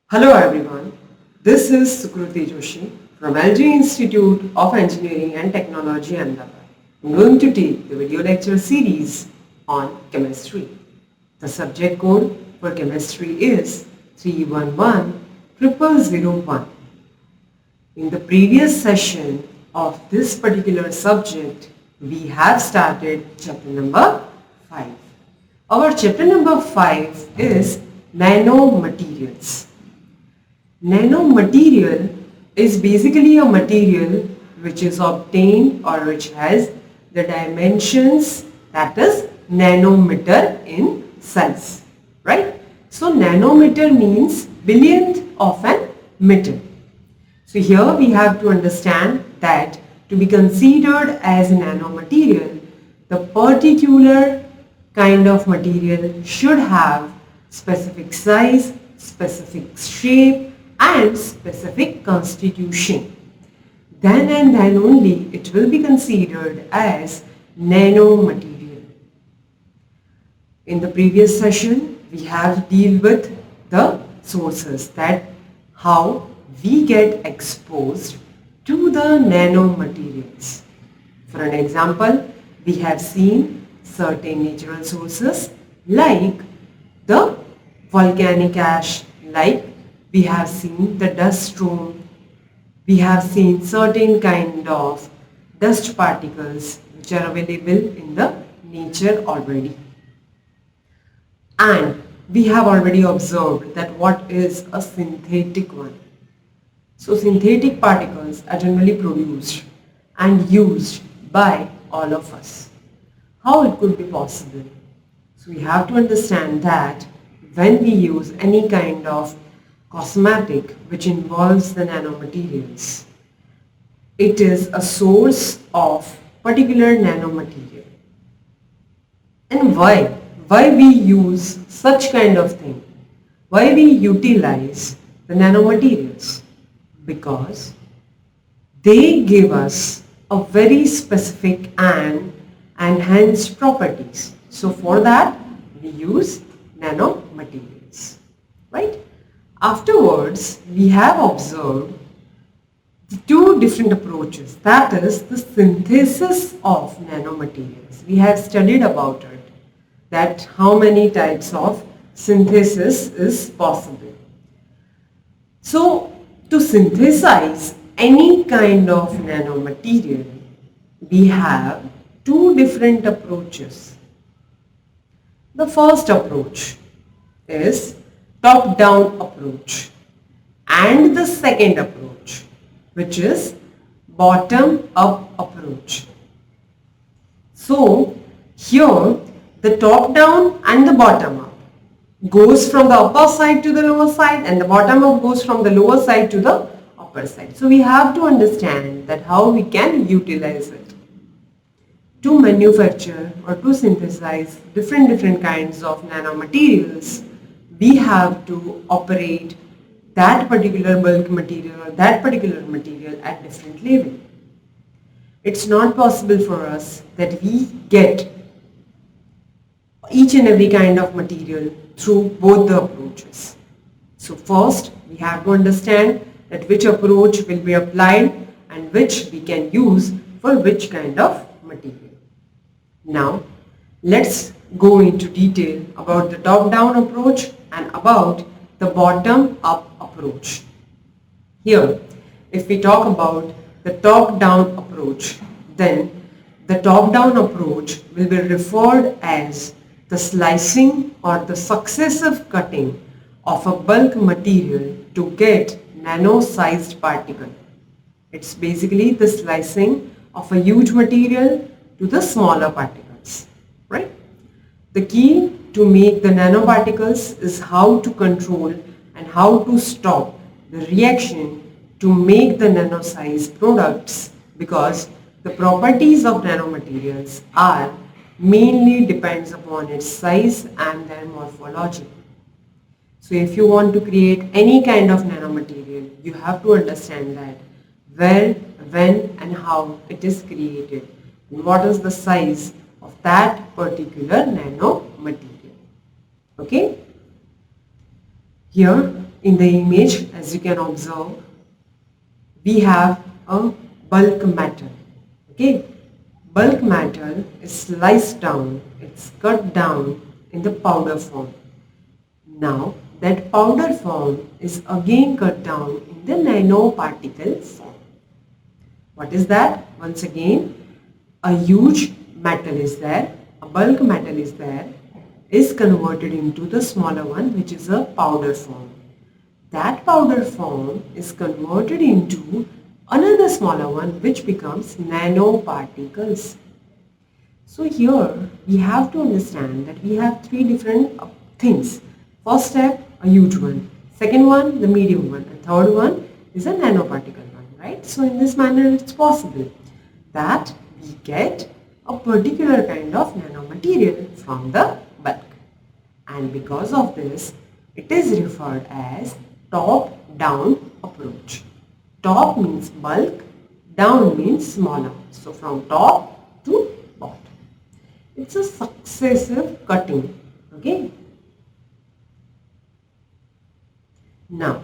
Hello everyone, this is Sukruti Joshi from LG Institute of Engineering and Technology, Ahmedabad. I'm going to take the video lecture series on chemistry. The subject code for chemistry is 311001. In the previous session of this particular subject, we have started chapter number 5. Our chapter number 5 is nanomaterials. Nanomaterial is basically a material which is obtained or which has the dimensions that is nanometer in size, right? So nanometer means billionth of an meter. So here we have to understand that to be considered as nanomaterial, the particular kind of material should have specific size, specific shape and specific constitution. Then and then only it will be considered as nanomaterial. In the previous session, we have dealt with the sources, that how we get exposed to the nanomaterials. For an example, we have seen certain natural sources like the volcanic ash, like we have seen the dust storm, we have seen certain kind of dust particles which are available in the nature already. And we have already observed that what is a synthetic one. So synthetic particles are generally produced and used by all of us. How it could be possible? So we have to understand that when we use any kind of cosmetic which involves the nanomaterials, it is a source of particular nanomaterial. And why? Why we use such kind of thing? Why we utilize the nanomaterials? Because they give us a very specific and enhanced properties. So for that we use nanomaterials, right? Afterwards, we have observed the two different approaches, that is the synthesis of nanomaterials. We have studied about it, that how many types of synthesis is possible. So to synthesize any kind of nanomaterial, we have two different approaches. The first approach is top-down approach, and the second approach, which is bottom-up approach. So here the top-down and the bottom-up goes from the upper side to the lower side, and the bottom-up goes from the lower side to the upper side. So we have to understand that how we can utilize it to manufacture or to synthesize different kinds of nanomaterials. We have to operate that particular bulk material or that particular material at different level. It's not possible for us that we get each and every kind of material through both the approaches. So first we have to understand that which approach will be applied and which we can use for which kind of material. Now let's go into detail about the top-down approach and about the bottom-up approach. Here, if we talk about the top-down approach, then the top-down approach will be referred as the slicing or the successive cutting of a bulk material to get nano-sized particle. It's basically the slicing of a huge material to the smaller particles, right? The key to make the nanoparticles is how to control and how to stop the reaction to make the nano-sized products, because the properties of nanomaterials are mainly depends upon its size and their morphology. So if you want to create any kind of nanomaterial, you have to understand that where, when and how it is created and what is the size of that particular nanomaterial. Okay? Here in the image, as you can observe, we have a bulk metal. Okay, bulk metal is sliced down, it's cut down in the powder form. Now that powder form is again cut down in the nanoparticle form. What is that? Once again, a huge metal is there, a bulk metal is there, is converted into the smaller one, which is a powder form. That powder form is converted into another smaller one, which becomes nanoparticles. So here we have to understand that we have three different things. First step, a huge one. Second one, the medium one. And third one is a nanoparticle one, right? So in this manner, it's possible that we get a particular kind of nanomaterial from the bulk. And because of this, it is referred as top-down approach. Top means bulk, down means smaller. So from top to bottom. It's a successive cutting. Okay. Now,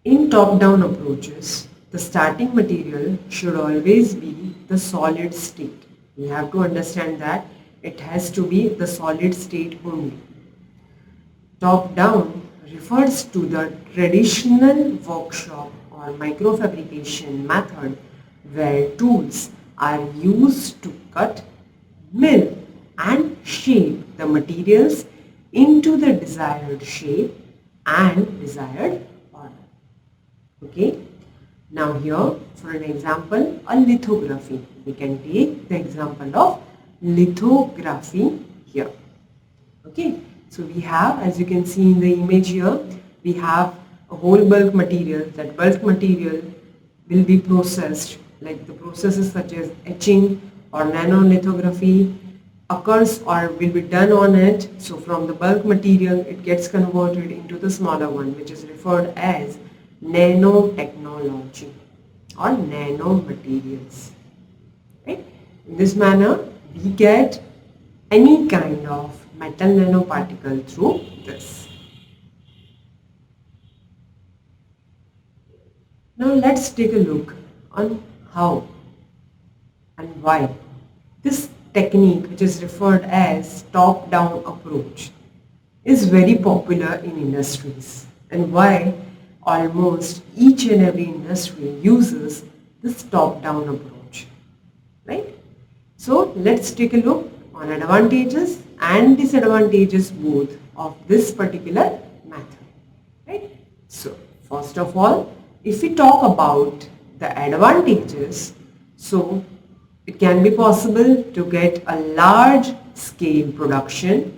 in top-down approaches, the starting material should always be the solid state. We have to understand that it has to be the solid state only. Top-down refers to the traditional workshop or microfabrication method where tools are used to cut, mill and shape the materials into the desired shape and desired order. Okay. Now here, for an example, a lithography. We can take the example of lithography here. Okay. So we have, as you can see in the image here, we have a whole bulk material. That bulk material will be processed, like the processes such as etching or nanolithography occurs or will be done on it. So from the bulk material, it gets converted into the smaller one, which is referred as nanotechnology or nanomaterials. Right? In this manner, we get any kind of metal nanoparticle through this. Now let's take a look on how and why this technique, which is referred as top-down approach, is very popular in industries, and why almost each and every industry uses this top-down approach, right? So let's take a look on advantages and disadvantages both of this particular method, right? So first of all, if we talk about the advantages, so it can be possible to get a large scale production,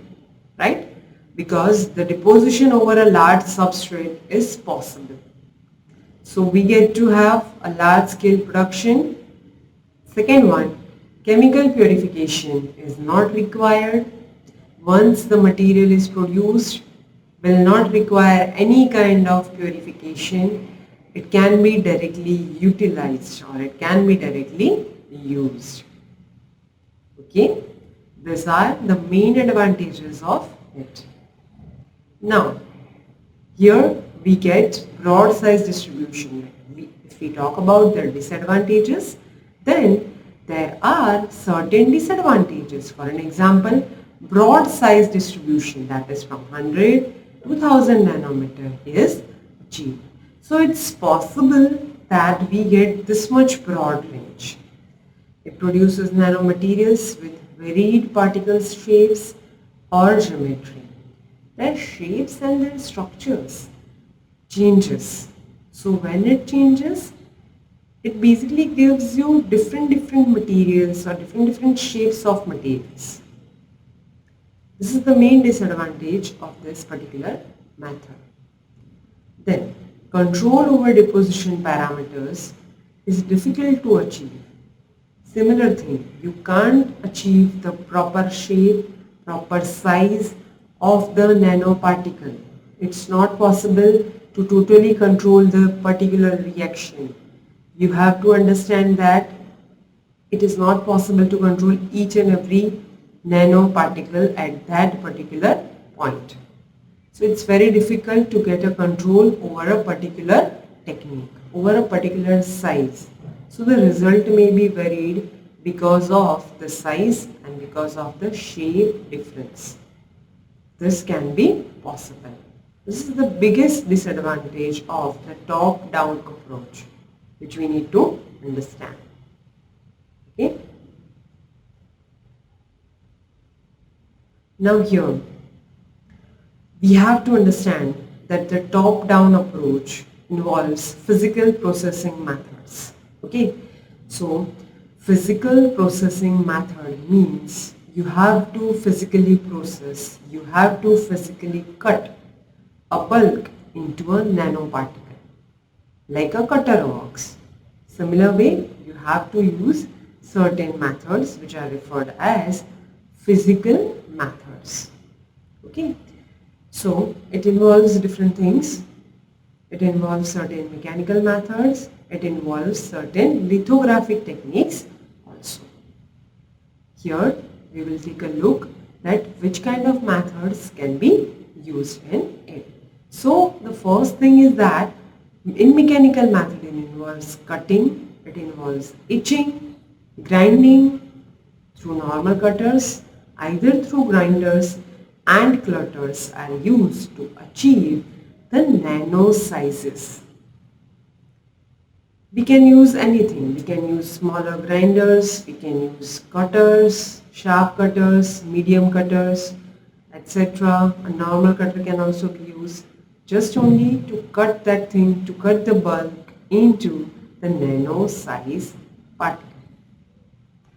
right? Because the deposition over a large substrate is possible. So we get to have a large scale production. Second one, chemical purification is not required. Once the material is produced, will not require any kind of purification. It can be directly utilized or it can be directly used. Okay, these are the main advantages of it. Now, here we get broad size distribution. If we talk about the disadvantages, then there are certain disadvantages. For an example, broad size distribution, that is from 100 to 1000 nanometer is achieved. So it's possible that we get this much broad range. It produces nanomaterials with varied particle shapes or geometry. Their shapes and their structures changes. So when it changes, it basically gives you different materials or different shapes of materials. This is the main disadvantage of this particular method. Then, control over deposition parameters is difficult to achieve. Similar thing, you can't achieve the proper shape, proper size of the nanoparticle. It's not possible to totally control the particular reaction. You have to understand that it is not possible to control each and every nanoparticle at that particular point. So it's very difficult to get a control over a particular technique, over a particular size. So the result may be varied because of the size and because of the shape difference. This can be possible. This is the biggest disadvantage of the top-down approach, which we need to understand. Okay? Now here, we have to understand that the top-down approach involves physical processing methods. Okay? So, physical processing method means you have to physically process, you have to physically cut a bulk into a nanoparticle, like a cutter works. Similar way, you have to use certain methods which are referred as physical methods. Okay, so it involves different things. It involves certain mechanical methods. It involves certain lithographic techniques also. Here we will take a look at which kind of methods can be used in it. So the first thing is that in mechanical method it involves cutting, it involves etching, grinding through normal cutters, either through grinders and clutters are used to achieve the nano sizes. We can use anything. We can use smaller grinders, we can use cutters, sharp cutters, medium cutters, etc. A normal cutter can also be used just only to cut that thing, to cut the bulk into the nano size particle.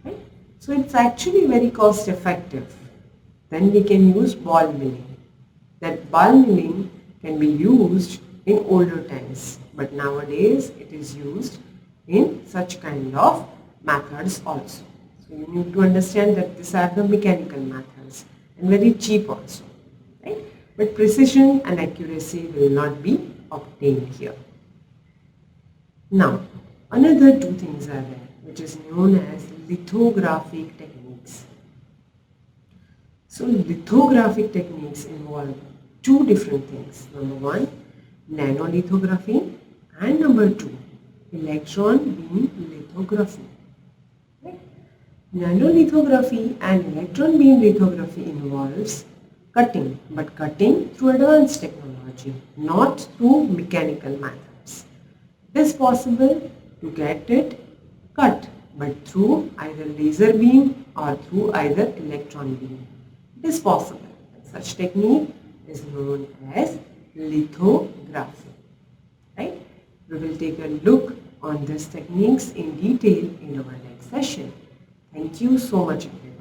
Right? So it's actually very cost effective. Then we can use ball milling. That ball milling can be used in older times, but nowadays it is used in such kind of methods also. So you need to understand that these are the mechanical methods and very cheap also, right? But precision and accuracy will not be obtained here. Now, another two things are there, which is known as lithographic techniques. So lithographic techniques involve two different things. Number one, nanolithography, and number two, electron beam lithography. Right? Nanolithography and electron beam lithography involves cutting, but cutting through advanced technology, not through mechanical methods. It is possible to get it cut, but through either laser beam or through either electron beam. It is possible. Such technique is known as lithography. Right? We will take a look on these techniques in detail in our next session. Thank you so much, everyone.